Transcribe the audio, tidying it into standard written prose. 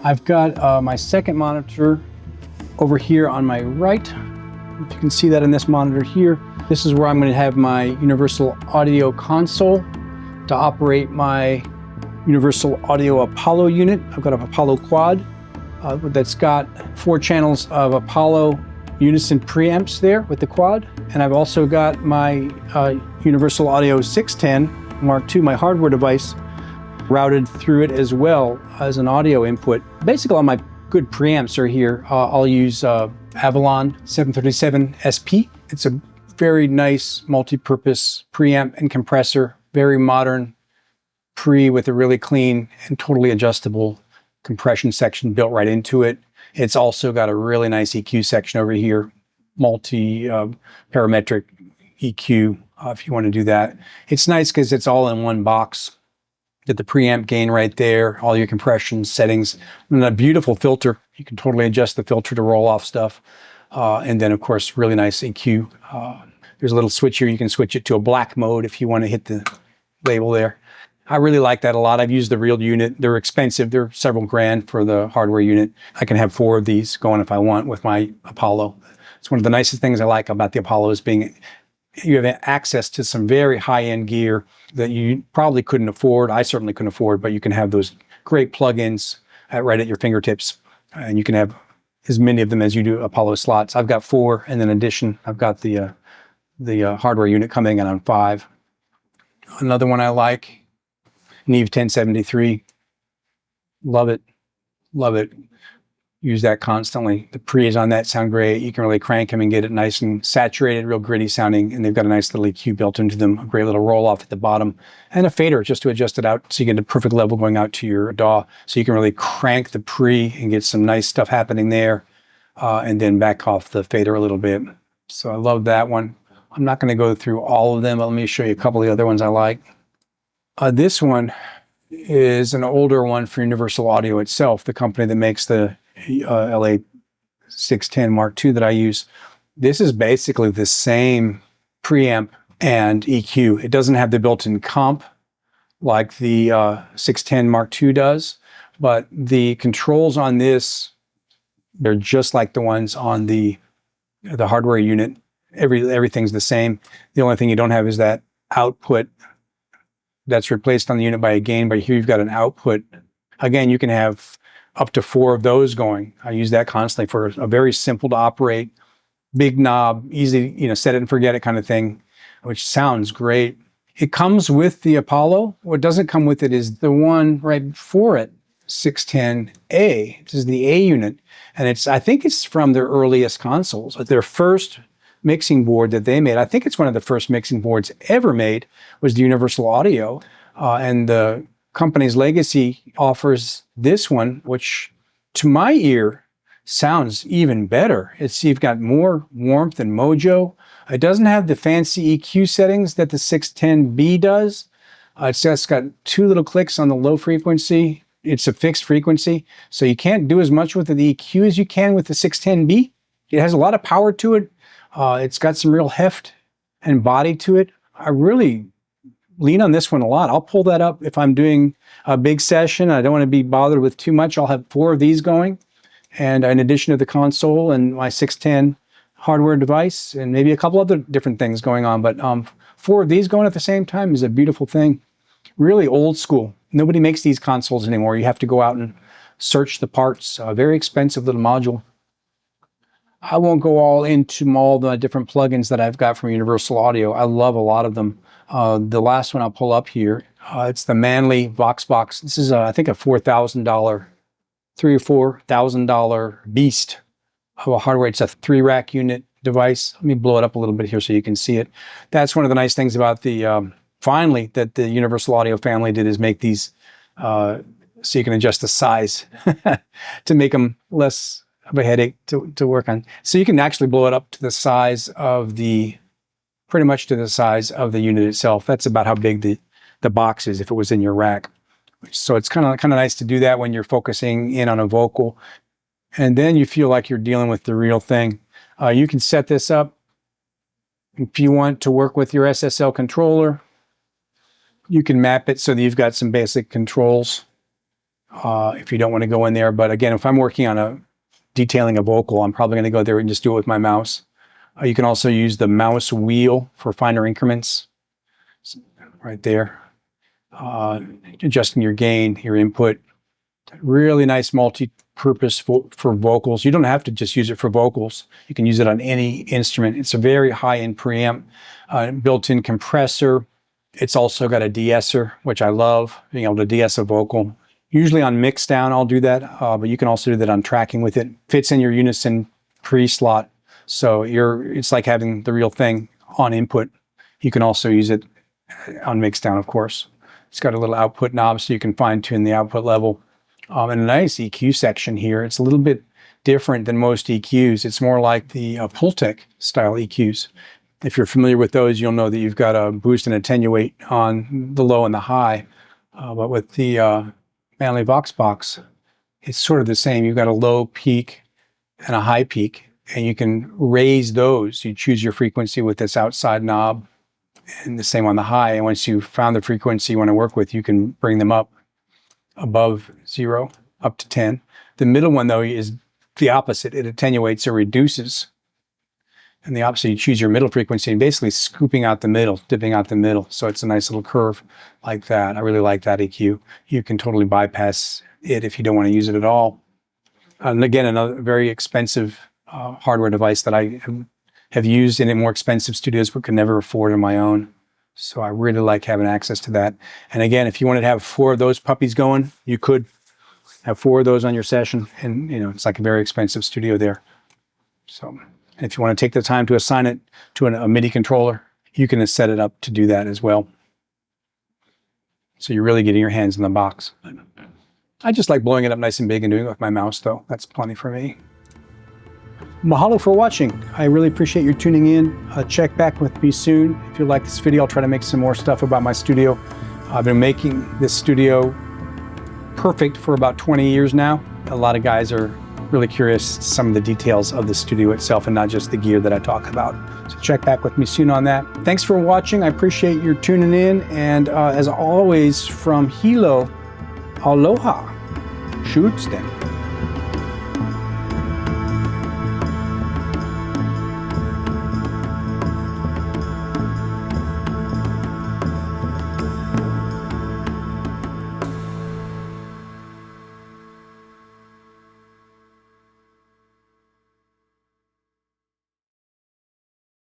I've got my second monitor over here on my right. If you can see that in this monitor here, this is where I'm going to have my Universal Audio console to operate my Universal Audio Apollo unit. I've got an Apollo quad that's got 4 channels of Apollo Unison preamps there with the quad. And I've also got my Universal Audio 610 Mark II, my hardware device, routed through it as well as an audio input. Basically, all my good preamps are here. I'll use Avalon 737 SP. It's a very nice multi-purpose preamp and compressor, very modern pre with a really clean and totally adjustable compression section built right into it. It's also got a really nice EQ section over here, parametric EQ if you want to do that. It's nice because it's all in one box. Get the preamp gain right there, all your compression settings, and a beautiful filter. You can totally adjust the filter to roll off stuff. And then of course, really nice EQ. There's a little switch here. You can switch it to a black mode if you want to hit the label there. I really like that a lot. I've used the real unit. They're expensive. They're several grand for the hardware unit. I can have 4 of these going if I want with my Apollo. It's one of the nicest things I like about the Apollo is being you have access to some very high-end gear that you probably couldn't afford. I certainly couldn't afford, but you can have those great plugins right at your fingertips. And you can have as many of them as you do Apollo slots. I've got 4, and in addition, I've got the hardware unit coming in on 5. Another one I like, Neve 1073. Love it. Love it. Use that constantly. The pre's on that sound great. You can really crank them and get it nice and saturated, real gritty sounding. And they've got a nice little EQ built into them, a great little roll off at the bottom, and a fader just to adjust it out so you get a perfect level going out to your DAW. So you can really crank the pre and get some nice stuff happening there, and then back off the fader a little bit. So I love that one. I'm not going to go through all of them, but let me show you a couple of the other ones I like. This one is an older one for Universal Audio itself, the company that makes the LA 610 Mark II that I use. This is basically the same preamp and EQ. It doesn't have the built-in comp like the 610 Mark II does, but the controls on this, they're just like the ones on the hardware unit. Everything's the same. The only thing you don't have is that output that's replaced on the unit by a gain, but here you've got an output. Again, you can have up to 4 of those going. I use that constantly for a very simple to operate, big knob, easy, set it and forget it kind of thing, which sounds great. It comes with the Apollo. What doesn't come with it is the one right before it, 610A. This is the A unit, and I think it's from their earliest consoles. Their first mixing board that they made, I think it's one of the first mixing boards ever made, was the Universal Audio, and the company's legacy offers this one, which to my ear sounds even better. You've got more warmth and mojo. It doesn't have the fancy EQ settings that the 610B does. It's just got 2 little clicks on the low frequency. It's a fixed frequency, so you can't do as much with the EQ as you can with the 610B. It has a lot of power to it. It's got some real heft and body to it. I really lean on this one a lot. I'll pull that up if I'm doing a big session. I don't want to be bothered with too much. I'll have 4 of these going, and in addition to the console and my 610 hardware device, and maybe a couple other different things going on, but 4 of these going at the same time is a beautiful thing. Really old school. Nobody makes these consoles anymore. You have to go out and search the parts. A very expensive little module. I won't go all into all the different plugins that I've got from Universal Audio. I love a lot of them. The last one I'll pull up here, it's the Manley VoxBox. This is, I think, a $3,000 or $4,000 beast of a hardware. It's a 3-rack unit device. Let me blow it up a little bit here so you can see it. That's one of the nice things about the, finally, that the Universal Audio family did is make these so you can adjust the size to make them less of a headache to work on. So you can actually blow it up to the size of pretty much to the size of the unit itself. That's about how big the box is if it was in your rack. So it's kind of nice to do that when you're focusing in on a vocal. And then you feel like you're dealing with the real thing. You can set this up if you want to work with your SSL controller. You can map it so that you've got some basic controls if you don't want to go in there. But again, if I'm working on detailing a vocal, I'm probably going to go there and just do it with my mouse. You can also use the mouse wheel for finer increments, right there. Adjusting your gain, your input. Really nice multi-purpose for vocals. You don't have to just use it for vocals. You can use it on any instrument. It's a very high-end preamp, built-in compressor. It's also got a de-esser, which I love, being able to de-ess a vocal. Usually on mix down, I'll do that, but you can also do that on tracking with it. Fits in your Unison pre-slot, so it's like having the real thing on input. You can also use it on mix down, of course. It's got a little output knob so you can fine-tune the output level. And a nice EQ section here. It's a little bit different than most EQs. It's more like the Pultec style EQs. If you're familiar with those, you'll know that you've got a boost and attenuate on the low and the high. But with the Manley VoxBox, it's sort of the same. You've got a low peak and a high peak, and you can raise those. You choose your frequency with this outside knob, and the same on the high. And once you've found the frequency you want to work with, you can bring them up above 0, up to 10. The middle one, though, is the opposite. It attenuates or reduces. And the opposite, you choose your middle frequency and basically scooping out the middle, dipping out the middle. So it's a nice little curve like that. I really like that EQ. You can totally bypass it if you don't want to use it at all. And again, another very expensive hardware device that I have used in more expensive studios but could never afford on my own. So I really like having access to that. And again, if you wanted to have 4 of those puppies going, you could have 4 of those on your session. And, it's like a very expensive studio there. So if you want to take the time to assign it to a MIDI controller, you can set it up to do that as well. So you're really getting your hands in the box. I just like blowing it up nice and big and doing it with my mouse, though. That's plenty for me. Mahalo for watching. I really appreciate you tuning in. Check back with me soon. If you like this video, I'll try to make some more stuff about my studio. I've been making this studio perfect for about 20 years now. A lot of guys are really curious to some of the details of the studio itself and not just the gear that I talk about. So check back with me soon on that. Thanks for watching. I appreciate your tuning in. And as always, from Hilo, aloha. Shoots them.